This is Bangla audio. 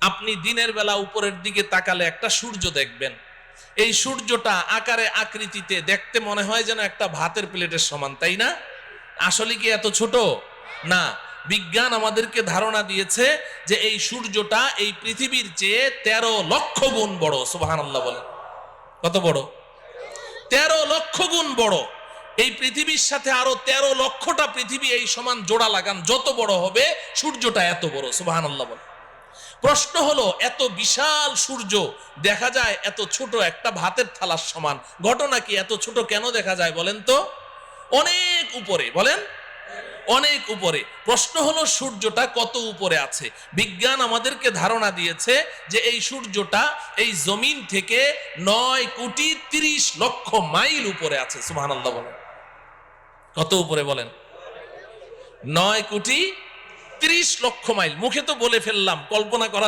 আপনি দিনের বেলা উপরের দিকে তাকালে একটা সূর্য দেখবেন। এই সূর্যটা আকারে আকৃতিতে দেখতে মনে হয় যেন একটা ভাতের প্লেটের সমান, তাই না? আসলে কি এত ছোট? না। বিজ্ঞান আমাদেরকে ধারণা দিয়েছে যে এই সূর্যটা এই পৃথিবীর চেয়ে 13 লক্ষ গুণ বড়। সুবহানাল্লাহ বলেন। কত বড়? 13 লক্ষ গুণ বড়। এই পৃথিবীর সাথে আরো 13 লক্ষটা পৃথিবী এই সমান জোড়া লাগান, যত বড় হবে সূর্যটা এত বড়। সুবহানাল্লাহ বলেন। প্রশ্ন হলো, এত বিশাল সূর্য দেখা যায় এত ছোট একটা ভাতের থালার সমান, ঘটনা কি? এত ছোট কেন দেখা যায় বলেন তো? অনেক উপরে, বলেন অনেক উপরে। প্রশ্ন হলো সূর্যটা কত উপরে আছে? বিজ্ঞান আমাদেরকে ধারণা দিয়েছে যে এই সূর্যটা এই জমিন থেকে 9,30,00,000 মাইল উপরে আছে। সুবহানাল্লাহ বলেন। কত উপরে বলেন? 9,30,00,000 মাইল। মুখে তো বলে ফেললাম, কল্পনা করা